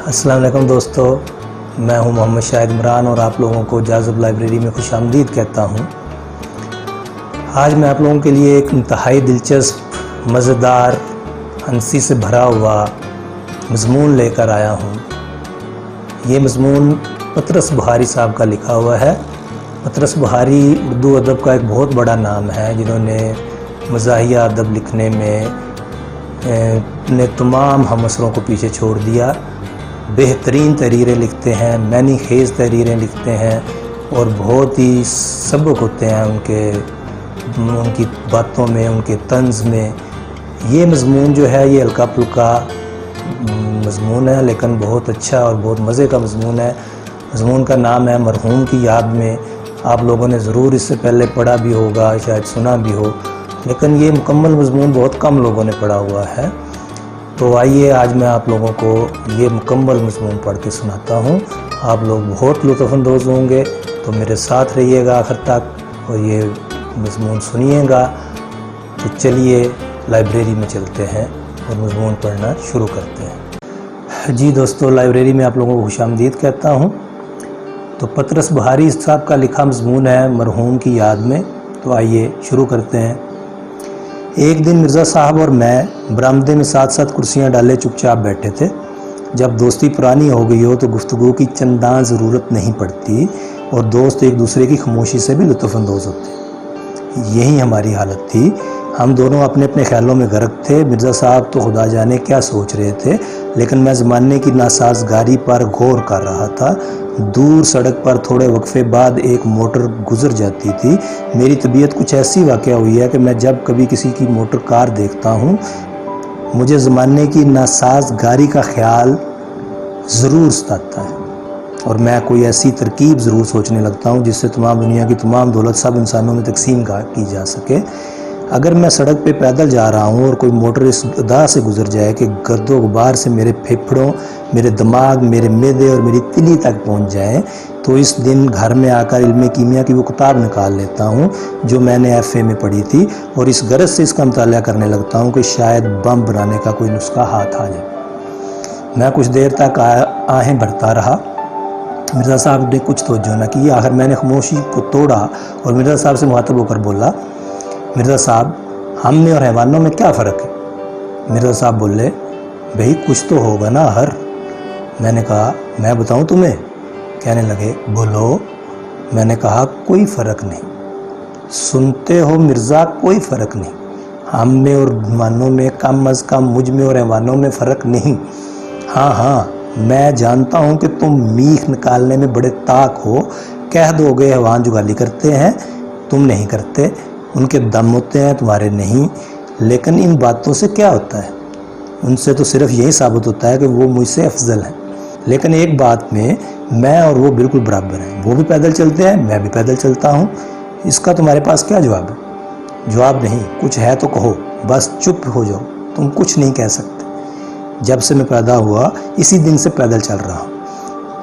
السلام علیکم دوستو، میں ہوں محمد شاہد عمران اور آپ لوگوں کو جاذب لائبریری میں خوش آمدید کہتا ہوں۔ آج میں آپ لوگوں کے لیے ایک انتہائی دلچسپ، مزیدار، ہنسی سے بھرا ہوا مضمون لے کر آیا ہوں۔ یہ مضمون پطرس بہاری صاحب کا لکھا ہوا ہے۔ پطرس بہاری اردو ادب کا ایک بہت بڑا نام ہے، جنہوں نے مزاحیہ ادب لکھنے میں اپنے تمام ہم عصروں کو پیچھے چھوڑ دیا۔ بہترین تحریریں لکھتے ہیں، معنی خیز تحریریں لکھتے ہیں اور بہت ہی سبک ہوتے ہیں ان کی باتوں میں، ان کے طنز میں۔ یہ مضمون جو ہے یہ ہلکا پھلکا مضمون ہے، لیکن بہت اچھا اور بہت مزے کا مضمون ہے۔ مضمون کا نام ہے مرحوم کی یاد میں۔ آپ لوگوں نے ضرور اس سے پہلے پڑھا بھی ہوگا، شاید سنا بھی ہو، لیکن یہ مکمل مضمون بہت کم لوگوں نے پڑھا ہوا ہے۔ تو آئیے آج میں آپ لوگوں کو یہ مکمل مضمون پڑھ کے سناتا ہوں۔ آپ لوگ بہت لطف اندوز ہوں گے، تو میرے ساتھ رہیے گا آخر تک اور یہ مضمون سنیے گا۔ تو چلیے لائبریری میں چلتے ہیں اور مضمون پڑھنا شروع کرتے ہیں۔ جی دوستو، لائبریری میں آپ لوگوں کو خوش آمدید کہتا ہوں۔ تو پطرس بہاری صاحب کا لکھا مضمون ہے مرحوم کی یاد میں۔ تو آئیے شروع کرتے ہیں۔ ایک دن مرزا صاحب اور میں برآمدے میں ساتھ ساتھ کرسیاں ڈالے چپ چاپ بیٹھے تھے۔ جب دوستی پرانی ہو گئی ہو تو گفتگو کی چنداں ضرورت نہیں پڑتی اور دوست ایک دوسرے کی خاموشی سے بھی لطف اندوز ہوتے۔ یہی ہماری حالت تھی۔ ہم دونوں اپنے اپنے خیالوں میں غرق تھے۔ مرزا صاحب تو خدا جانے کیا سوچ رہے تھے، لیکن میں زمانے کی ناسازگاری پر غور کر رہا تھا۔ دور سڑک پر تھوڑے وقفے بعد ایک موٹر گزر جاتی تھی۔ میری طبیعت کچھ ایسی واقعہ ہوئی ہے کہ میں جب کبھی کسی کی موٹر کار دیکھتا ہوں، مجھے زمانے کی ناسازگاری کا خیال ضرور ستاتا ہے اور میں کوئی ایسی ترکیب ضرور سوچنے لگتا ہوں جس سے تمام دنیا کی تمام دولت سب انسانوں میں تقسیم کی جا سکے۔ اگر میں سڑک پہ پیدل جا رہا ہوں اور کوئی موٹر اس ادا سے گزر جائے کہ گرد و غبار سے میرے پھیپھڑوں، میرے دماغ، میرے معدے اور میری تلی تک پہنچ جائے، تو اس دن گھر میں آ کر علم کیمیا کی وہ کتاب نکال لیتا ہوں جو میں نے ایف اے میں پڑھی تھی اور اس غرض سے اس کا مطالعہ کرنے لگتا ہوں کہ شاید بم بنانے کا کوئی نسخہ ہاتھ آ جائے۔ میں کچھ دیر تک آہیں بھرتا رہا۔ مرزا صاحب نے کچھ توجہ نہ کی۔ آخر میں نے خاموشی کو توڑا اور مرزا صاحب سے مخاطب ہو کر بولا، مرزا صاحب، ہم میں اور حیوانوں میں کیا فرق ہے؟ مرزا صاحب بولے، بھئی کچھ تو ہوگا نا ہر۔ میں نے کہا، میں بتاؤں تمہیں؟ کہنے لگے، بولو۔ میں نے کہا، کوئی فرق نہیں۔ سنتے ہو مرزا، کوئی فرق نہیں۔ ہم میں اور حیوانوں میں، کم از کم مجھ میں اور حیوانوں میں فرق نہیں۔ ہاں، میں جانتا ہوں کہ تم میخ نکالنے میں بڑے طاق ہو۔ کہہ دو گے حیوان جگالی کرتے ہیں، تم نہیں کرتے۔ ان کے دم ہوتے ہیں، تمہارے نہیں۔ لیکن ان باتوں سے کیا ہوتا ہے؟ ان سے تو صرف یہی ثابت ہوتا ہے کہ وہ مجھ سے افضل ہیں۔ لیکن ایک بات میں اور وہ بالکل برابر ہیں۔ وہ بھی پیدل چلتے ہیں، میں بھی پیدل چلتا ہوں۔ اس کا تمہارے پاس کیا جواب ہے؟ جواب نہیں، کچھ ہے تو کہو، بس چپ ہو جاؤ۔ تم کچھ نہیں کہہ سکتے۔ جب سے میں پیدا ہوا اسی دن سے پیدل چل رہا ہوں۔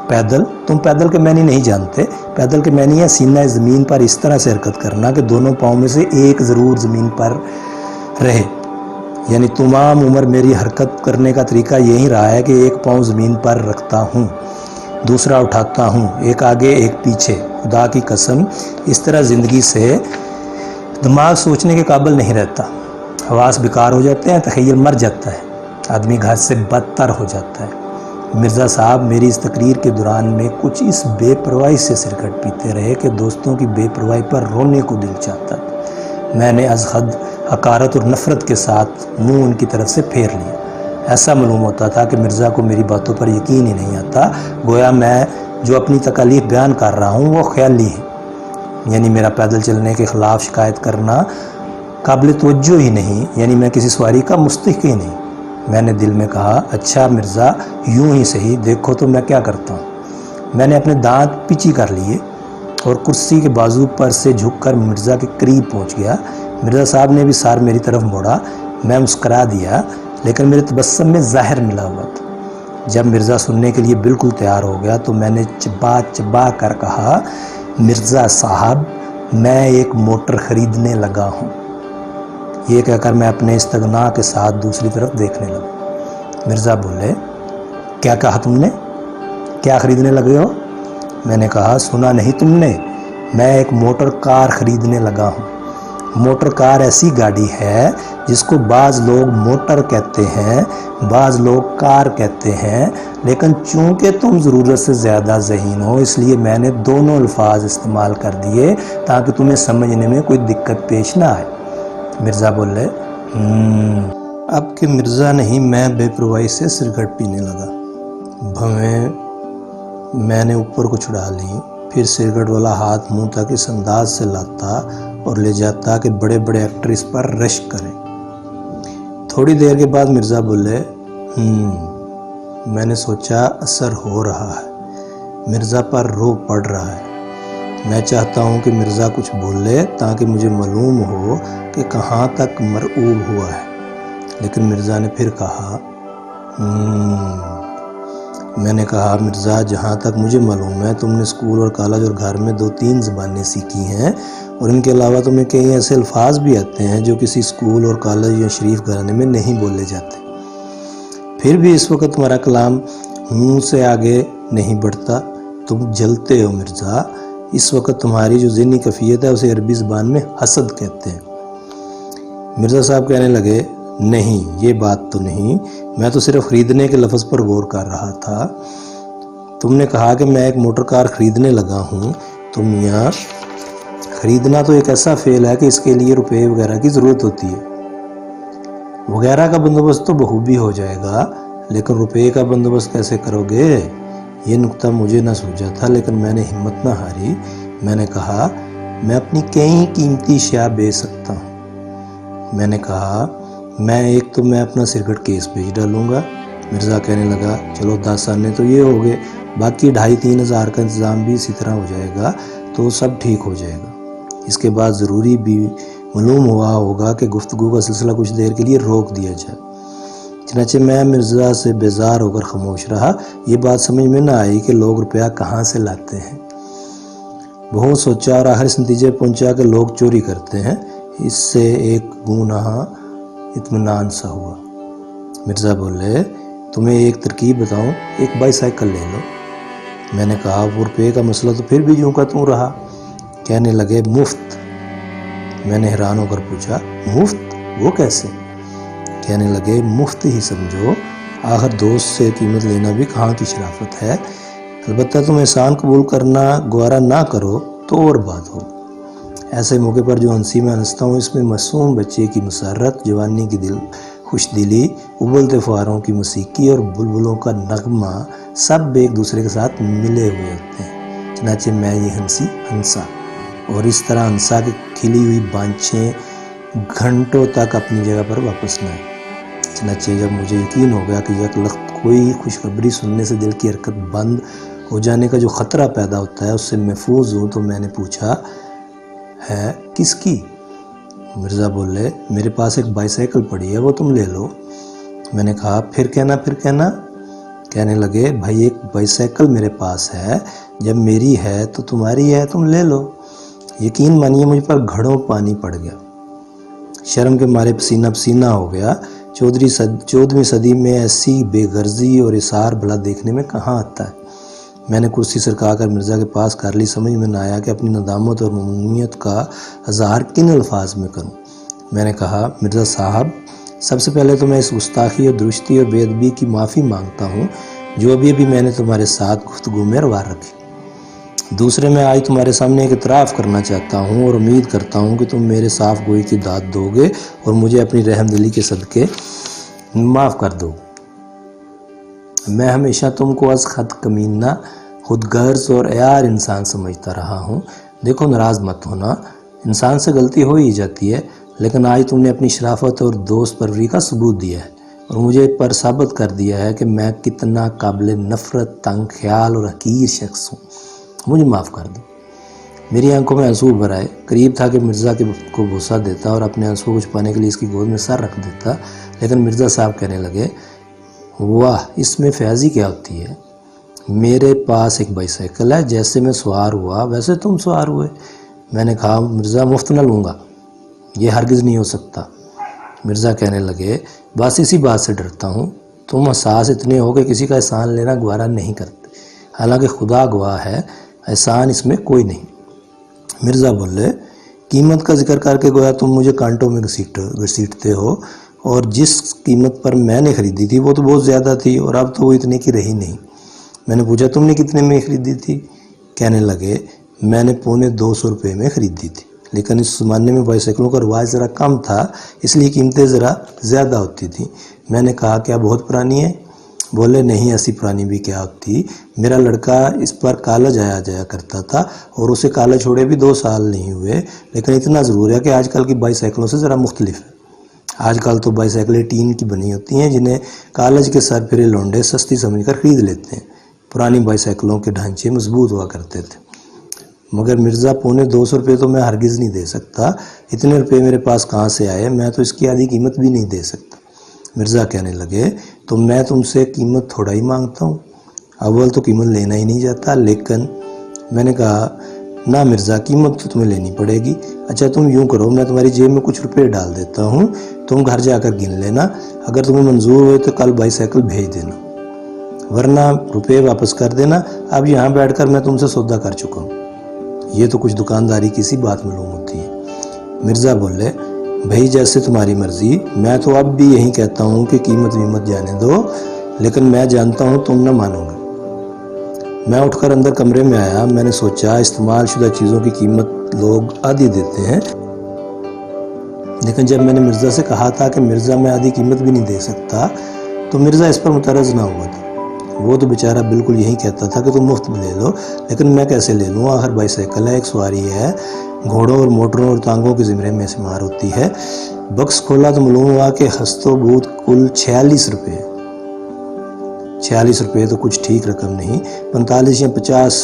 پیدل؟ تم پیدل کے معنی نہیں جانتے۔ پیدل کے معنی ہے سینہ زمین پر اس طرح سے حرکت کرنا کہ دونوں پاؤں میں سے ایک ضرور زمین پر رہے۔ یعنی تمام عمر میری حرکت کرنے کا طریقہ یہی رہا ہے کہ ایک پاؤں زمین پر رکھتا ہوں، دوسرا اٹھاتا ہوں، ایک آگے ایک پیچھے۔ خدا کی قسم، اس طرح زندگی سے دماغ سوچنے کے قابل نہیں رہتا۔ حواس بیکار ہو جاتے ہیں، تخیل مر جاتا ہے، آدمی گھاس سے بدتر ہو جاتا ہے۔ مرزا صاحب میری اس تقریر کے دوران میں کچھ اس بے پرواہی سے سگریٹ پیتے رہے کہ دوستوں کی بے پرواہی پر رونے کو دل چاہتا تھا۔ میں نے از حد حقارت اور نفرت کے ساتھ منہ ان کی طرف سے پھیر لیا۔ ایسا معلوم ہوتا تھا کہ مرزا کو میری باتوں پر یقین ہی نہیں آتا، گویا میں جو اپنی تکالیف بیان کر رہا ہوں وہ خیالی ہے۔ یعنی میرا پیدل چلنے کے خلاف شکایت کرنا قابل توجہ ہی نہیں، یعنی میں کسی سواری کا مستحق ہی نہیں۔ میں نے دل میں کہا، اچھا مرزا، یوں ہی صحیح، دیکھو تو میں کیا کرتا ہوں۔ میں نے اپنے دانت پیچی کر لیے اور کرسی کے بازو پر سے جھک کر مرزا کے قریب پہنچ گیا۔ مرزا صاحب نے بھی سار میری طرف موڑا۔ میں مسکرا دیا، لیکن میرے تبسم میں ظاہر ملا ہوا تھا۔ جب مرزا سننے کے لیے بالکل تیار ہو گیا تو میں نے چبا چبا کر کہا، مرزا صاحب، میں ایک موٹر خریدنے لگا ہوں۔ یہ کہہ کر میں اپنے استغنا کے ساتھ دوسری طرف دیکھنے لگا۔ مرزا بولے، کیا کہا تم نے؟ کیا خریدنے لگے ہو؟ میں نے کہا سنا نہیں تم نے، میں ایک موٹر کار خریدنے لگا ہوں۔ موٹر کار ایسی گاڑی ہے جس کو بعض لوگ موٹر کہتے ہیں، بعض لوگ کار کہتے ہیں، لیکن چونکہ تم ضرورت سے زیادہ ذہین ہو اس لیے میں نے دونوں الفاظ استعمال کر دیے تاکہ تمہیں سمجھنے میں کوئی دقت پیش نہ آئے۔ مرزا بولے اب کہ مرزا نہیں میں بے پرواہی سے سگریٹ پینے لگا۔ بھویں میں نے اوپر کو چھڑا لی، پھر سگریٹ والا ہاتھ منہ تک اس انداز سے لاتا اور لے جاتا کہ بڑے بڑے ایکٹر اس پر رشک کریں۔ تھوڑی دیر کے بعد مرزا بولے میں نے سوچا اثر ہو رہا ہے، مرزا پر رو پڑ رہا ہے۔ میں چاہتا ہوں کہ مرزا کچھ بولے تاکہ مجھے معلوم ہو کہ کہاں تک مرعوب ہوا ہے، لیکن مرزا نے پھر کہا میں نے کہا مرزا جہاں تک مجھے معلوم ہے تم نے اسکول اور کالج اور گھر میں 2-3 زبانیں سیکھی ہیں، اور ان کے علاوہ تمہیں کئی ایسے الفاظ بھی آتے ہیں جو کسی اسکول اور کالج یا شریف گھرانے میں نہیں بولے جاتے، پھر بھی اس وقت تمہارا کلام منہ سے آگے نہیں بڑھتا۔ تم جلتے ہو مرزا، اس وقت تمہاری جو ذہنی کیفیت ہے اسے عربی زبان میں حسد کہتے ہیں۔ مرزا صاحب کہنے لگے نہیں یہ بات تو نہیں، میں تو صرف خریدنے کے لفظ پر غور کر رہا تھا۔ تم نے کہا کہ میں ایک موٹر کار خریدنے لگا ہوں، تو میاں خریدنا تو ایک ایسا فعل ہے کہ اس کے لیے روپے وغیرہ کی ضرورت ہوتی ہے۔ وغیرہ کا بندوبست تو بخوبی ہو جائے گا، لیکن روپے کا بندوبست کیسے کرو گے؟ یہ نکتہ مجھے نہ سوچا تھا، لیکن میں نے ہمت نہ ہاری۔ میں نے کہا میں اپنی کئی قیمتی اشیاء بیچ سکتا ہوں۔ میں نے کہا میں اپنا سگریٹ کیس بیچ ڈالوں گا۔ مرزا کہنے لگا چلو 10 آنے تو یہ ہو گئے، باقی 2,500-3 ہزار کا انتظام بھی اسی طرح ہو جائے گا تو سب ٹھیک ہو جائے گا۔ اس کے بعد ضروری بھی معلوم ہوا ہوگا کہ گفتگو کا سلسلہ کچھ دیر کے لیے روک دیا جائے۔ چنانچہ میں مرزا سے بیزار ہو کر خاموش رہا۔ یہ بات سمجھ میں نہ آئی کہ لوگ روپیہ کہاں سے لاتے ہیں۔ بہت سوچا اور آخر اس نتیجے پہنچا کہ لوگ چوری کرتے ہیں۔ اس سے ایک گناہ اطمینان سا ہوا۔ مرزا بولے تمہیں ایک ترکیب بتاؤں، ایک بائی سائیکل لے لو۔ میں نے کہا وہ روپے کا مسئلہ تو پھر بھی یوں کا توں رہا۔ کہنے لگے مفت۔ میں نے حیران ہو کر پوچھا مفت؟ وہ کیسے؟ کہنے لگے مفت ہی سمجھو، آخر دوست سے قیمت لینا بھی کہاں کی شرافت ہے، البتہ تم احسان قبول کرنا گوارا نہ کرو تو اور بات ہو۔ ایسے موقع پر جو ہنسی میں ہنستا ہوں اس میں معصوم بچے کی مسرت، جوانی کی خوش دلی، ابلتے فواروں کی موسیقی اور بلبلوں کا نغمہ سب ایک دوسرے کے ساتھ ملے ہوئے ہوتے ہیں۔ چنانچہ میں یہ ہنسا اور اس طرح ہنسا کہ کھلی ہوئی بانچیں گھنٹوں تک اپنی جگہ پر واپس نہ آئیں۔ چنانچہ جب مجھے یقین ہو گیا کہ یک لخت کوئی خوشخبری سننے سے دل کی حرکت بند ہو جانے کا جو خطرہ پیدا ہوتا ہے اس سے محفوظ ہوں، تو میں نے پوچھا ہے کس کی؟ مرزا بولے میرے پاس ایک بائی سائیکل پڑی ہے، وہ تم لے لو۔ میں نے کہا پھر کہنا؟ کہنے لگے بھائی ایک بائی سائیکل میرے پاس ہے، جب میری ہے تو تمہاری ہے، تم لے لو۔ یقین مانیے مجھ پر گھڑوں پانی پڑ گیا، شرم کے مارے پسینہ پسینہ ہو گیا۔ 14ویں صدی میں ایسی بے غرضی اور اثار بھلا دیکھنے میں کہاں آتا ہے۔ میں نے کرسی سرکا کر مرزا کے پاس کر لی۔ سمجھ میں نہ آیا کہ اپنی ندامت اور ممنونیت کا اظہار کن الفاظ میں کروں۔ میں نے کہا مرزا صاحب سب سے پہلے تو میں اس گستاخی اور درشتی اور بے ادبی کی معافی مانگتا ہوں جو ابھی میں نے تمہارے ساتھ گفتگو میں روار رکھی۔ دوسرے میں آج تمہارے سامنے ایک اعتراف کرنا چاہتا ہوں اور امید کرتا ہوں کہ تم میرے صاف گوئی کی داد دو گے اور مجھے اپنی رحم دلی کے صدقے معاف کر دو۔ میں ہمیشہ تم کو از خود کمینہ، خود غرض اور عیار انسان سمجھتا رہا ہوں۔ دیکھو ناراض مت ہونا، انسان سے غلطی ہو ہی جاتی ہے، لیکن آج تم نے اپنی شرافت اور دوست پروری کا ثبوت دیا ہے اور مجھے پر ثابت کر دیا ہے کہ میں کتنا قابل نفرت، تنگ خیال اور حقیر شخص ہوں۔ مجھے معاف کر دو۔ میری آنکھوں میں آنسو بھر آئے۔ قریب تھا کہ مرزا کو بوسہ دیتا اور اپنے آنسو کو چھپانے کے لیے اس کی گود میں سر رکھ دیتا، لیکن مرزا صاحب کہنے لگے واہ اس میں فیاضی کیا ہوتی ہے، میرے پاس ایک بائی سائیکل ہے، جیسے میں سوار ہوا ویسے تم سوار ہوئے۔ میں نے کہا مرزا مفت نہ لوں گا، یہ ہرگز نہیں ہو سکتا۔ مرزا کہنے لگے بس اسی بات سے ڈرتا ہوں، تم حساس اتنے ہو کہ کسی کا احسان لینا گوارا نہیں کرتے، حالانکہ خدا گواہ ہے احسان اس میں کوئی نہیں۔ مرزا بولے قیمت کا ذکر کر کے گویا تم مجھے کانٹوں میں گھسیٹتے ہو، اور جس قیمت پر میں نے خریدی تھی وہ تو بہت زیادہ تھی اور اب تو وہ اتنے کی رہی نہیں۔ میں نے پوچھا تم نے کتنے میں خریدی تھی؟ کہنے لگے میں نے 250 روپے میں خریدی تھی، لیکن اس زمانے میں بائی سائیکلوں کا رواج ذرا کم تھا، اس لیے قیمتیں ذرا زیادہ ہوتی تھیں۔ میں نے کہا کیا بہت پرانی ہے؟ بولے نہیں، ایسی پرانی بھی کیا ہوتی، میرا لڑکا اس پر کالج آیا جایا کرتا تھا اور اسے کالج چھوڑے بھی 2 سال نہیں ہوئے، لیکن اتنا ضرور ہے کہ آج کل کی بائی سائیکلوں سے ذرا مختلف ہے۔ آج کل تو بائی سائیکلیں ٹین کی بنی ہوتی ہیں جنہیں کالج کے سر پھرے لونڈے سستی سمجھ کر خرید لیتے ہیں۔ پرانی بائی سائیکلوں کے ڈھانچے مضبوط ہوا کرتے تھے۔ مگر مرزا 250 روپے تو میں ہرگز نہیں دے سکتا، اتنے روپے میرے پاس کہاں سے آئے، میں تو اس کی آدھی قیمت بھی نہیں دے سکتا۔ مرزا کہنے لگے تو میں تم سے قیمت تھوڑا ہی مانگتا ہوں، اول تو قیمت لینا ہی نہیں جاتا۔ لیکن میں نے کہا نہ مرزا، قیمت تو تمہیں لینی پڑے گی۔ اچھا تم یوں کرو، میں تمہاری جیب میں کچھ روپے ڈال دیتا ہوں، تم گھر جا کر گن لینا، اگر تمہیں منظور ہوئے تو کل بائی سائیکل بھیج دینا، ورنہ روپے واپس کر دینا۔ اب یہاں بیٹھ کر میں تم سے سودا کر چکا ہوں۔ یہ تو کچھ دکانداری کی سی بات معلوم ہوتی ہے۔ مرزا بولے بھائی جیسے تمہاری مرضی، میں تو اب بھی یہی کہتا ہوں کہ قیمت ویمت جانے دو، لیکن میں جانتا ہوں تم نہ مانو گے۔ میں اٹھ کر اندر کمرے میں آیا۔ میں نے سوچا استعمال شدہ چیزوں کی قیمت لوگ آدھی دیتے ہیں، لیکن جب میں نے مرزا سے کہا تھا کہ مرزا میں آدھی قیمت بھی نہیں دے سکتا تو مرزا اس پر مترز نہ ہوا تھا۔ وہ تو بیچارہ بالکل یہی کہتا تھا کہ تم مفت میں لے لو، لیکن میں کیسے لے لوں، آخر بائی سائیکل ہے، ایک سواری ہے، گھوڑوں اور موٹروں اور ٹانگوں کے زمرے میں شمار ہوتی ہے۔ بکس کھولا تو معلوم ہوا کہ ہست و بوت کل 46 روپے۔ 46 روپے تو کچھ ٹھیک رقم نہیں، 45 یا 50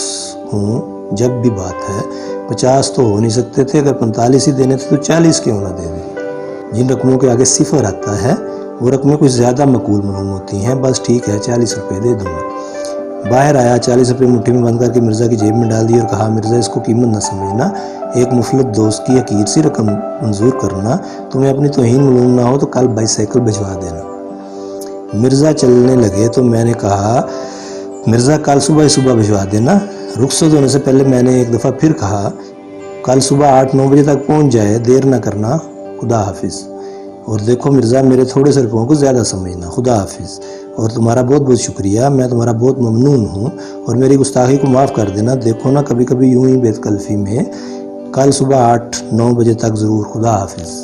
ہوں جب بھی بات ہے، 50 تو ہو نہیں سکتے تھے، اگر 45 ہی دینے تھے تو 40 کیوں نہ دے دیں۔ جن رقموں کے آگے صفر آتا ہے وہ رقمیں کچھ زیادہ مقبول معلوم ہوتی ہیں۔ بس ٹھیک ہے، 40 روپے دے دوں گا۔ باہر آیا، 40 روپے مٹھی میں بند کر کے مرزا کی جیب میں ڈال دی اور کہا مرزا اس کو قیمت نہ سمجھنا، ایک مفلت دوست کی حقیر سی رقم منظور کرنا، تمہیں اپنی توہین معلوم نہ ہو تو کل بائی سائیکل بھجوا دینا۔ مرزا چلنے لگے تو میں نے کہا مرزا کل صبح ہی صبح بھجوا دینا۔ رخصت ہونے سے پہلے میں نے ایک دفعہ پھر کہا کل صبح 8-9 بجے تک پہنچ جائے، دیر نہ کرنا، خدا حافظ۔ اور دیکھو مرزا میرے تھوڑے سے روپوں کو زیادہ سمجھنا، خدا حافظ۔ اور تمہارا بہت بہت شکریہ، میں تمہارا بہت ممنون ہوں، اور میری گستاخی کو معاف کر دینا۔ دیکھو نا کبھی کبھی یوں ہی بے تکلفی میں، کل صبح 8-9 بجے تک ضرور، خدا حافظ۔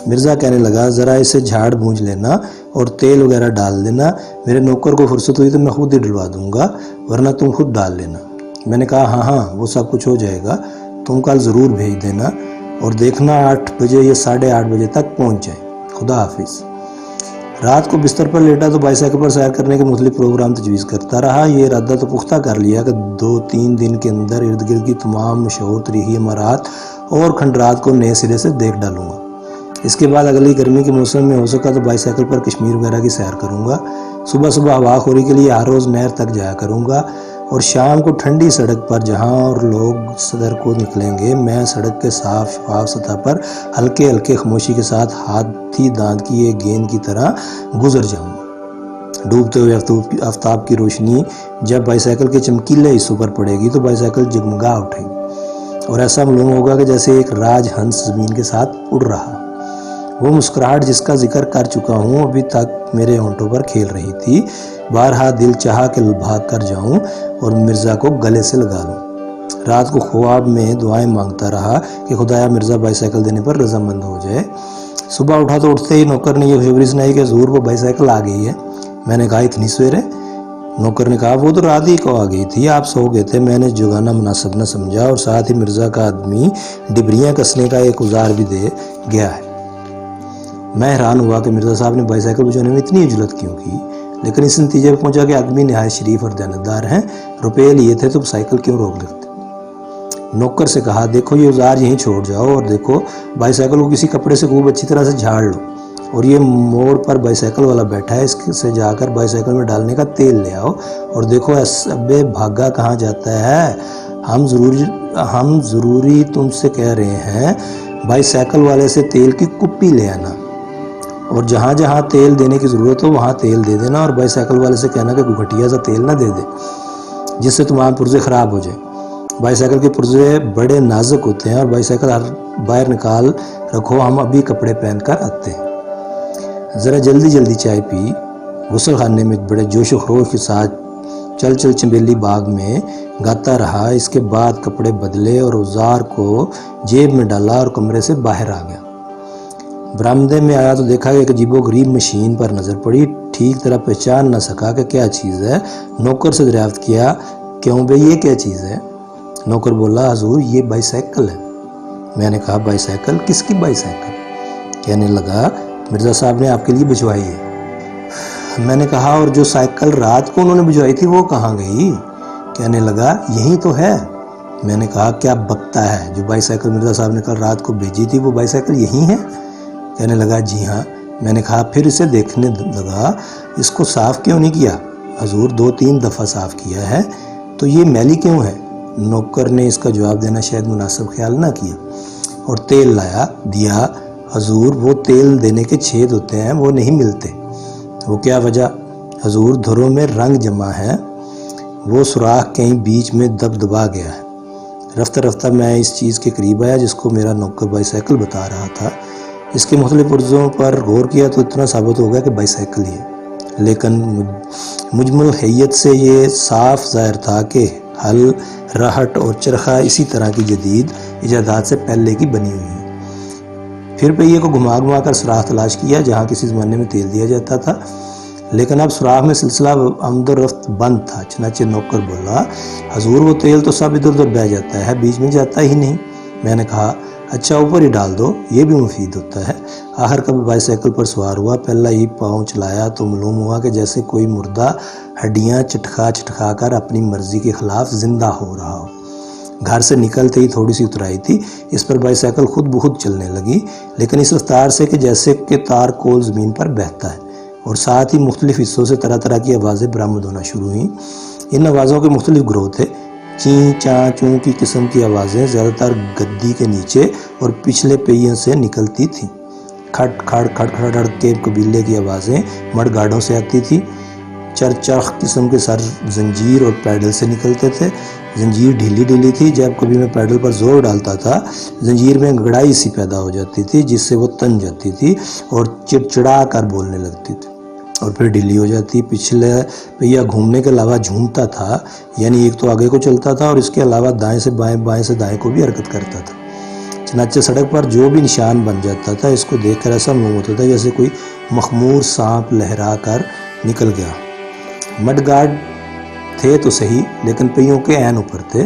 مرزا کہنے لگا ذرا اسے جھاڑ بھونج لینا اور تیل وغیرہ ڈال دینا، میرے نوکر کو فرصت ہوئی تو میں خود ہی ڈلوا دوں گا، ورنہ تم خود ڈال لینا۔ میں نے کہا ہاں وہ سب کچھ ہو جائے گا، تم کل ضرور بھیج دینا، اور دیکھنا 8 بجے یا 8:30 بجے تک پہنچ جائے، خدا حافظ۔ رات کو بستر پر لیٹا تو بائی سائیکل پر سیر کرنے کے مختلف پروگرام تجویز کرتا رہا۔ یہ ارادہ تو پختہ کر لیا کہ 2-3 دن کے اندر ارد گرد کی تمام مشہور تاریخی عمارات اور کھنڈرات کو نئے سرے سے دیکھ ڈالوں گا۔ اس کے بعد اگلی گرمی کے موسم میں ہو سکا تو بائی سائیکل پر کشمیر وغیرہ کی سیر کروں گا۔ صبح صبح ہوا خوری کے لیے ہر روز نہر تک جایا کروں گا، اور شام کو ٹھنڈی سڑک پر جہاں اور لوگ صدر کو نکلیں گے، میں سڑک کے صاف شفاف سطح پر ہلکے ہلکے خاموشی کے ساتھ ہاتھی دانت کی ایک گیند کی طرح گزر جاؤں گا۔ ڈوبتے ہوئے آفتاب کی روشنی جب بائی سائیکل کے چمکیلے حصوں پر پڑے گی تو بائی سائیکل جگمگا اٹھے گی، اور ایسا معلوم ہوگا کہ جیسے ایک راج ہنس زمین کے ساتھ اڑ رہا۔ وہ مسکراہٹ جس کا ذکر کر چکا ہوں ابھی تک میرے ہونٹوں پر کھیل رہی تھی۔ بارہا دل چاہا کہ بھاگ کر جاؤں اور مرزا کو گلے سے لگا لوں۔ رات کو خواب میں دعائیں مانگتا رہا کہ خدایا مرزا بائی سائیکل دینے پر رضامند ہو جائے۔ صبح اٹھا تو اٹھتے ہی نوکر نے یہ خوشخبری سنائی کہ حضور وہ بائی سائیکل آ گئی ہے۔ میں نے کہا اتنی سویرے؟ نوکر نے کہا وہ تو رات ہی کو آ گئی تھی، آپ سو گئے تھے، میں نے جگانا مناسب نہ سمجھا، اور ساتھ ہی مرزا کا آدمی ڈبریاں کسنے کا ایک اوزار بھی دے گیا ہے۔ میں حیران ہوا کہ مرزا صاحب نے بائی سائیکل بچانے میں اتنی عجلت کیوں کی، لیکن اس نتیجے پر پہنچا کہ آدمی نہایت شریف اور دیانتدار ہیں، روپے لیے تھے تو سائیکل کیوں روک لیتے۔ نوکر سے کہا دیکھو یہ اوزار یہیں چھوڑ جاؤ، اور دیکھو بائی سائیکل کو کسی کپڑے سے خوب اچھی طرح سے جھاڑ لو، اور یہ موڑ پر بائی سائیکل والا بیٹھا ہے، اس سے جا کر بائی سائیکل میں ڈالنے کا تیل لے آؤ، اور دیکھو ابے بھاگا کہاں جاتا ہے، ہم ضروری تم سے کہہ رہے ہیں بائی سائیکل والے سے تیل کی کپی لے آنا۔ اور جہاں جہاں تیل دینے کی ضرورت ہو وہاں تیل دے دینا، اور بائی سائیکل والے سے کہنا کہ کوئی گھٹیا سا تیل نہ دے دے جس سے تمام پرزے خراب ہو جائیں۔ بائی سائیکل کے پرزے بڑے نازک ہوتے ہیں اور بائی سائیکل باہر نکال رکھو، ہم ابھی کپڑے پہن کر آتے ہیں۔ ذرا جلدی جلدی چائے پی، غسل خانے میں بڑے جوش و خروش کے ساتھ چل چل چنبیلی باغ میں گاتا رہا۔ اس کے بعد کپڑے بدلے اور اوزار کو جیب میں ڈالا اور کمرے سے باہر آ گیا۔ برآمدے میں آیا تو دیکھا کہ ایک عجیب و غریب مشین پر نظر پڑی، ٹھیک طرح پہچان نہ سکا کہ کیا چیز ہے۔ نوکر سے دریافت کیا، کیوں بھئی یہ کیا چیز ہے؟ نوکر بولا، حضور یہ بائی سائیکل ہے۔ میں نے کہا بائی سائیکل؟ کس کی بائی سائیکل؟ کہنے لگا مرزا صاحب نے آپ کے لیے بھجوائی ہے۔ میں نے کہا اور جو سائیکل رات کو انہوں نے بھجوائی تھی وہ کہاں گئی؟ کہنے لگا یہی تو ہے۔ میں نے کہا کیا بکتا ہے، جو بائی سائیکل مرزا صاحب نے کل رات کو بھیجی تھی وہ بائی سائیکل یہی ہے؟ کہنے لگا جی ہاں۔ میں نے کہا پھر اسے دیکھنے لگا، اس کو صاف کیوں نہیں کیا؟ حضور 2-3 دفعہ صاف کیا ہے، تو یہ میلی کیوں ہے؟ نوکر نے اس کا جواب دینا شاید مناسب خیال نہ کیا اور تیل لایا دیا۔ حضور وہ تیل دینے کے چھید ہوتے ہیں، وہ نہیں ملتے۔ وہ کیا وجہ؟ حضور دھروں میں رنگ جمع ہے، وہ سوراخ کہیں بیچ میں دب دبا گیا ہے۔ رفتہ رفتہ میں اس چیز کے قریب آیا جس کو میرا نوکر بائی سائیکل بتا رہا تھا۔ اس کے مختلف پرزوں پر غور کیا تو اتنا ثابت ہو گیا کہ بائی سائیکل ہی ہے، لیکن مجمل حیت سے یہ صاف ظاہر تھا کہ ہل، راہٹ اور چرخہ اسی طرح کی جدید ایجادات سے پہلے کی بنی ہوئی ہیں۔ پھر پہیے کو گھما گھما کر سوراخ تلاش کیا جہاں کسی زمانے میں تیل دیا جاتا تھا، لیکن اب سوراخ میں سلسلہ آمد و رفت بند تھا۔ چنانچہ نوکر بولا، حضور وہ تیل تو سب ادھر ادھر بہہ جاتا ہے، بیچ میں جاتا ہی نہیں۔ میں نے کہا اچھا اوپر ہی ڈال دو، یہ بھی مفید ہوتا ہے۔ آخر کبھی بائی سائیکل پر سوار ہوا، پہلا ہی پاؤں چلایا تو معلوم ہوا کہ جیسے کوئی مردہ ہڈیاں چٹکا چٹکا کر اپنی مرضی کے خلاف زندہ ہو رہا ہو۔ گھر سے نکلتے ہی تھوڑی سی اترائی تھی، اس پر بائی سائیکل خود بخود چلنے لگی، لیکن اس رفتار سے کہ جیسے کہ تار کول زمین پر بہتا ہے، اور ساتھ ہی مختلف حصوں سے طرح طرح کی آوازیں برآمد ہونا شروع ہوئیں۔ ان آوازوں کے مختلف گروہ تھے۔ چیں چاں چوں کی قسم کی آوازیں زیادہ تر گدی کے نیچے اور پچھلے پہیوں سے نکلتی تھیں۔ کھٹ کھڑ کھڑ کھڑ کے قبیلے کی آوازیں مڈ گارڈوں سے آتی تھی۔ چرچرخ قسم کے سر زنجیر اور پیڈل سے نکلتے تھے۔ زنجیر ڈھیلی ڈھیلی تھی، جب کبھی میں پیڈل پر زور ڈالتا تھا زنجیر میں گڑائی سی پیدا ہو جاتی تھی جس سے وہ تن جاتی تھی اور چڑچڑا کر بولنے لگتی تھی اور پھر ڈھیلی ہو جاتی۔ پچھلے پہیا گھومنے کے علاوہ جھومتا تھا، یعنی ایک تو آگے کو چلتا تھا اور اس کے علاوہ دائیں سے بائیں، بائیں سے دائیں کو بھی حرکت کرتا تھا۔ چنانچہ سڑک پر جو بھی نشان بن جاتا تھا اس کو دیکھ کر ایسا معلوم ہوتا تھا جیسے کوئی مخمور سانپ لہرا کر نکل گیا۔ مڈ گارڈ تھے تو صحیح، لیکن پہیوں کے عین اوپر تھے،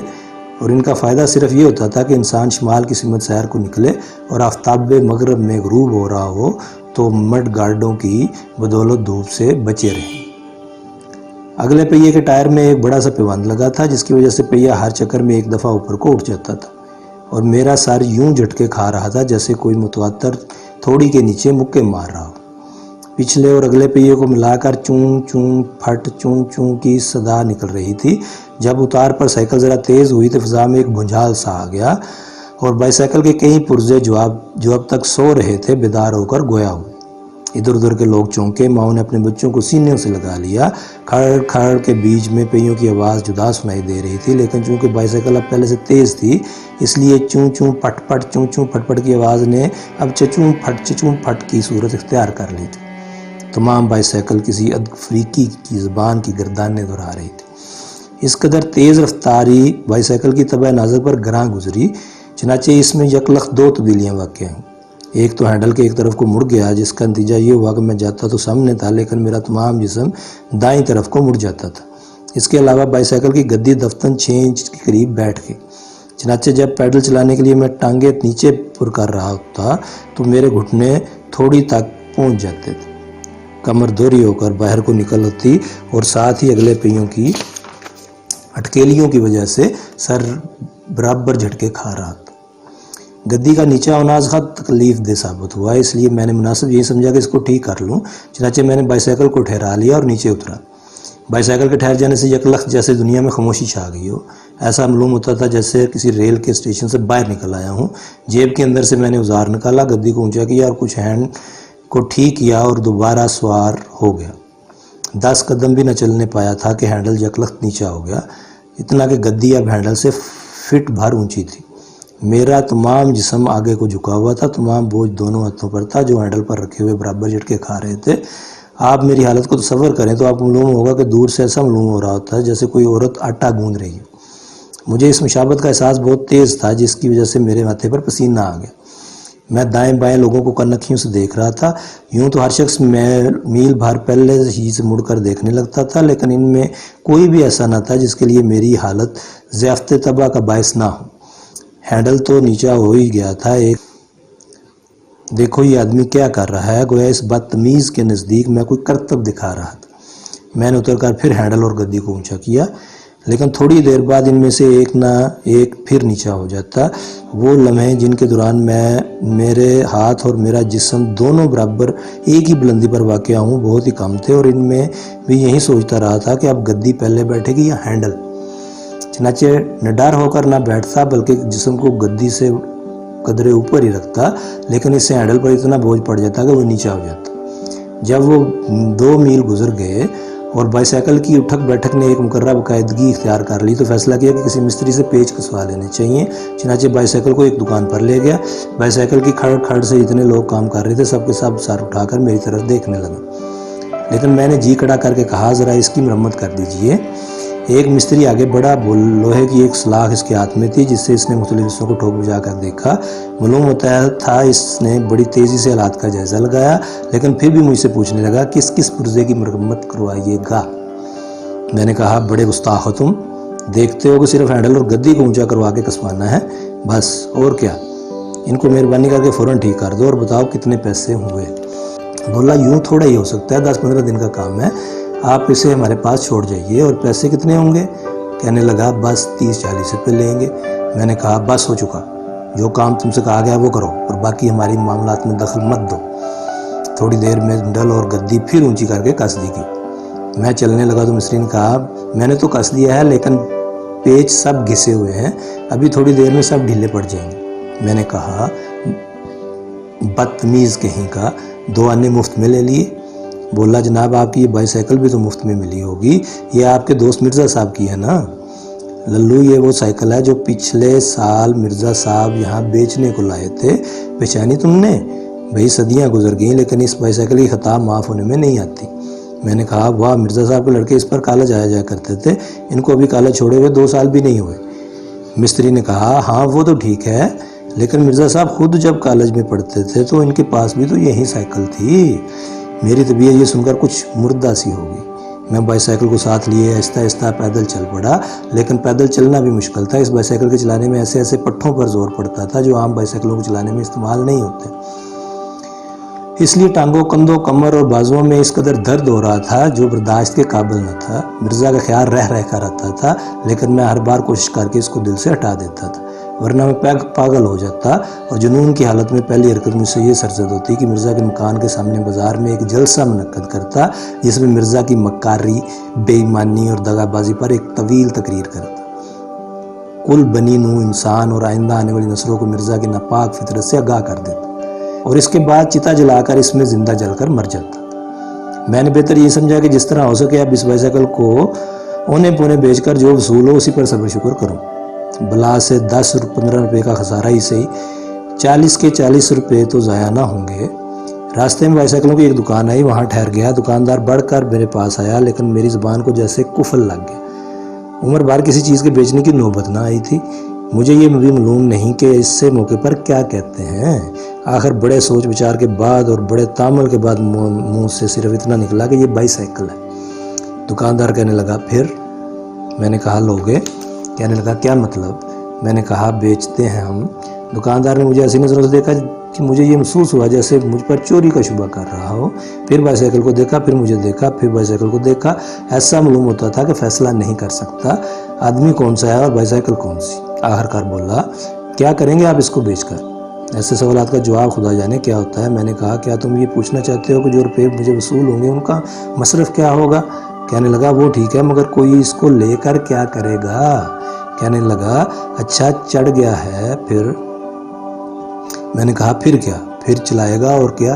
اور ان کا فائدہ صرف یہ ہوتا تھا کہ انسان شمال کی سمت سیر کو نکلے اور آفتاب مغرب میں غروب ہو رہا ہو تو مڈ گارڈوں کی بدولت دھوپ سے بچے رہیں۔ اگلے پہیے کے ٹائر میں ایک بڑا سا پیوند لگا تھا جس کی وجہ سے پہیا ہر چکر میں ایک دفعہ اوپر کو اٹھ جاتا تھا، اور میرا سر یوں جھٹکے کھا رہا تھا جیسے کوئی متواتر تھوڑی کے نیچے مکے مار رہا ہو۔ پچھلے اور اگلے پہیے کو ملا کر چون چون پھٹ چون چون کی صدا نکل رہی تھی۔ جب اتار پر سائیکل ذرا تیز ہوئی تو فضا میں ایک بھونچال سا آ گیا اور بائی سائیکل کے کئی پرزے جو اب تک سو رہے تھے بیدار ہو کر گویا ہوئے۔ ادھر ادھر کے لوگ چونکے، ماؤں نے اپنے بچوں کو سینے سے لگا لیا۔ کھڑ کھڑ کے بیچ میں پہیوں کی آواز جدا سنائی دے رہی تھی، لیکن چونکہ بائی سائیکل اب پہلے سے تیز تھی اس لیے چوں چوں پٹ پٹ چوں چوں پٹ پٹ کی آواز نے اب چچوں پھٹ کی صورت اختیار کر لی تھی۔ تمام بائی سائیکل کسی افریقی کی زبان کی گردانیں دہرا رہی تھی۔ اس قدر تیز رفتاری بائی سائیکل کی طبع نازک پر گراں گزری، چنانچہ اس میں یکلخت 2 تبدیلیاں واقع ہیں۔ ایک تو ہینڈل کے ایک طرف کو مڑ گیا، جس کا نتیجہ یہ ہوا کہ میں جاتا تو سامنے تھا لیکن میرا تمام جسم دائیں طرف کو مڑ جاتا تھا۔ اس کے علاوہ بائی سائیکل کی گدی دفتن 6 انچ کے قریب بیٹھ گئی۔ چنانچہ جب پیڈل چلانے کے لیے میں ٹانگیں نیچے پر کر رہا تھا تو میرے گھٹنے تھوڑی تک پہنچ جاتے تھے، کمر دوہری ہو کر باہر کو نکل ہوتی اور ساتھ ہی اگلے پہیوں کی اٹکیلیوں کی وجہ سے سر برابر جھٹکے کھا رہا تھا۔ گدی کا نیچا ہونا حد تکلیف دہ ثابت ہوا، اس لیے میں نے مناسب یہی سمجھا کہ اس کو ٹھیک کر لوں۔ چنانچہ میں نے بائی سائیکل کو ٹھہرا لیا اور نیچے اترا۔ بائی سائیکل کے ٹھہر جانے سے یکلخت جیسے دنیا میں خاموشی چھا گئی ہو، ایسا معلوم ہوتا تھا جیسے کسی ریل کے اسٹیشن سے باہر نکل آیا ہوں۔ جیب کے اندر سے میں نے اوزار نکالا، گدی کو اونچا کیا اور کچھ ہینڈ کو ٹھیک کیا اور دوبارہ سوار ہو گیا۔ 10 قدم بھی نہ چلنے پایا تھا کہ ہینڈل یکلخت نیچا ہو گیا، اتنا کہ گدی اب ہینڈل سے فٹ بھر اونچی تھی۔ میرا تمام جسم آگے کو جھکا ہوا تھا، تمام بوجھ دونوں ہاتھوں پر تھا جو ہینڈل پر رکھے ہوئے برابر جھٹکے کھا رہے تھے۔ آپ میری حالت کو تصور کریں تو آپ کو معلوم ہوگا کہ دور سے ایسا معلوم ہو رہا ہوتا ہے جیسے کوئی عورت آٹا گوندھ رہی ہے۔ مجھے اس مشابہت کا احساس بہت تیز تھا جس کی وجہ سے میرے ماتھے پر پسینہ آ گیا۔ میں دائیں بائیں لوگوں کو کنکھیوں سے دیکھ رہا تھا، یوں تو ہر شخص میل بھر پہلے ہی سے مڑ کر دیکھنے لگتا تھا، لیکن ان میں کوئی بھی ایسا نہ تھا جس کے لیے میری حالت ضیافت طبع کا باعث نہ ہو۔ ہینڈل تو نیچا ہو ہی گیا تھا۔ ایک دیکھو یہ آدمی کیا کر رہا ہے، گویا اس بدتمیز کے نزدیک میں کوئی کرتب دکھا رہا تھا۔ میں نے اتر کر پھر ہینڈل اور گدی کو اونچا کیا، لیکن تھوڑی دیر بعد ان میں سے ایک نہ ایک پھر نیچا ہو جاتا۔ وہ لمحے جن کے دوران میرے ہاتھ اور میرا جسم دونوں برابر ایک ہی بلندی پر واقع ہوں بہت ہی کم تھے، اور ان میں بھی یہی سوچتا رہا تھا کہ اب گدی پہلے بیٹھے گی یا ہینڈل۔ چنانچہ نڈر ہو کر نہ بیٹھتا بلکہ جسم کو گدی سے قدرے اوپر ہی رکھتا، لیکن اس سے ہینڈل پر اتنا بوجھ پڑ جاتا کہ وہ نیچا ہو جاتا۔ جب وہ 2 میل گزر گئے اور بائی سائیکل کی اٹھک بیٹھک نے ایک مقررہ باقاعدگی اختیار کر لی تو فیصلہ کیا کہ کسی مستری سے پیچ کسوا لینے چاہیے۔ چنانچہ بائی سائیکل کو ایک دکان پر لے گیا۔ بائی سائیکل کی کھڑ کھڑ سے جتنے لوگ کام کر رہے تھے سب کے سب سر اٹھا کر میری طرف دیکھنے لگا، لیکن میں نے جی کڑا کر کے کہا ذرا اس کی مرمت کر دیجئے۔ ایک مستری آگے بڑھا، لوہے کی ایک سلاخ اس کے ہاتھ میں تھی جس سے اس نے مختلف حصوں کو ٹھوک بجا کر دیکھا۔ معلوم ہوتا تھا اس نے بڑی تیزی سے حالات کا جائزہ لگایا، لیکن پھر بھی مجھ سے پوچھنے لگا کس کس پرزے کی مرمت کروائیے گا۔ میں نے کہا بڑے گستاخ ہو تم، دیکھتے ہو کہ صرف ہینڈل اور گدی کو اونچا کروا کے کسوانا ہے بس، اور کیا؟ ان کو مہربانی کر کے فوراً ٹھیک کر دو اور بتاؤ کتنے پیسے ہوئے۔ بولا یوں تھوڑا ہی ہو سکتا ہے، 10-15 دن کا کام ہے، آپ اسے ہمارے پاس چھوڑ جائیے۔ اور پیسے کتنے ہوں گے؟ کہنے لگا بس 30-40 روپے لیں گے۔ میں نے کہا بس ہو چکا، جو کام تم سے کہا گیا وہ کرو اور باقی ہماری معاملات میں دخل مت دو۔ تھوڑی دیر میں ہینڈل اور گدی پھر اونچی کر کے کس دی گئی۔ میں چلنے لگا تو مستری نے کہا میں نے تو کس دیا ہے لیکن پیچ سب گھسے ہوئے ہیں، ابھی تھوڑی دیر میں سب ڈھیلے پڑ جائیں گے۔ میں نے کہا بدتمیز کہیں کا، 2 آنے مفت میں لے لیے؟ بولا جناب آپ کی یہ بائی سائیکل بھی تو مفت میں ملی ہوگی، یہ آپ کے دوست مرزا صاحب کی ہے نا؟ للو یہ وہ سائیکل ہے جو پچھلے سال مرزا صاحب یہاں بیچنے کو لائے تھے، پہچانی تم نے؟ بھئی صدیاں گزر گئیں لیکن اس بائی سائیکل کی خطا معاف ہونے میں نہیں آتی۔ میں نے کہا واہ، مرزا صاحب کے لڑکے اس پر کالج آیا جایا کرتے تھے، ان کو ابھی کالج چھوڑے ہوئے 2 سال بھی نہیں ہوئے۔ مستری نے کہا ہاں وہ تو ٹھیک ہے، لیکن مرزا صاحب خود جب کالج میں پڑھتے تھے تو ان کے پاس بھی تو یہی سائیکل تھی۔ میری طبیعت یہ سن کر کچھ مردہ سی ہو گئی۔ میں بائی سائیکل کو ساتھ لیے آہستہ آہستہ پیدل چل پڑا، لیکن پیدل چلنا بھی مشکل تھا۔ اس بائی سائیکل کے چلانے میں ایسے ایسے پٹھوں پر زور پڑتا تھا جو عام بائی سائیکلوں کو چلانے میں استعمال نہیں ہوتے، اس لیے ٹانگوں، کندھوں، کمر اور بازوؤں میں اس قدر درد ہو رہا تھا جو برداشت کے قابل نہ تھا۔ مرزا کا خیال رہ کر آتا تھا، لیکن میں ہر بار کوشش کر کے اس کو دل سے ہٹا دیتا تھا، ورنہ میں پاگل ہو جاتا اور جنون کی حالت میں پہلی حرکت مجھ سے یہ سرزد ہوتی کہ مرزا کے مکان کے سامنے بازار میں ایک جلسہ منعقد کرتا جس میں مرزا کی مکاری، بے ایمانی اور دغا بازی پر ایک طویل تقریر کرتا، کل بنی نو انسان اور آئندہ آنے والی نسلوں کو مرزا کی ناپاک فطرت سے آگاہ کر دیتا، اور اس کے بعد چتا جلا کر اس میں زندہ جل کر مر جاتا۔ میں نے بہتر یہ سمجھا کہ جس طرح ہو سکے اب اس بائی سائیکل کو اونے پونے بیچ کر جو وصول ہو اسی پر صبر شکر کروں، بلا سے 10-15 روپے کا خسارہ ہی صحیح، 40 کے 40 روپے تو ضائع نہ ہوں گے۔ راستے میں بائی سائیکلوں کی ایک دکان آئی، وہاں ٹھہر گیا۔ دکاندار بڑھ کر میرے پاس آیا، لیکن میری زبان کو جیسے قفل لگ گیا۔ عمر بھر کسی چیز کے بیچنے کی نوبت نہ آئی تھی۔ مجھے یہ بھی معلوم نہیں کہ اس سے موقع پر کیا کہتے ہیں۔ آخر بڑے سوچ بچار کے بعد اور بڑے تامل کے بعد منہ سے صرف اتنا نکلا کہ یہ بائی سائیکل ہے۔ دکاندار کہنے لگا پھر؟ میں نے کہا لوگے؟ کہنے لگا کیا مطلب؟ میں نے کہا بیچتے ہیں ہم۔ دکاندار نے مجھے ایسی نظروں سے دیکھا کہ مجھے یہ محسوس ہوا جیسے مجھ پر چوری کا شبہ کر رہا ہو۔ پھر بائی سائیکل کو دیکھا، پھر مجھے دیکھا، پھر بائی سائیکل کو دیکھا۔ ایسا معلوم ہوتا تھا کہ فیصلہ نہیں کر سکتا آدمی کون سا ہے اور بائی سائیکل کون سی۔ آخرکار بولا کیا کریں گے آپ اس کو بیچ کر؟ ایسے سوالات کا جواب خدا جانے کیا ہوتا ہے۔ میں نے کہا کیا تم یہ پوچھنا چاہتے ہو کہ جو روپے مجھے وصول ہوں گے ان کا مصرف کیا ہوگا؟ کہنے لگا وہ ٹھیک ہے، مگر کوئی اس کو لے کر کیا کرے گا؟ کہنے لگا اچھا چڑھ گیا ہے پھر؟ میں نے کہا پھر کیا؟ پھر چلائے گا اور کیا؟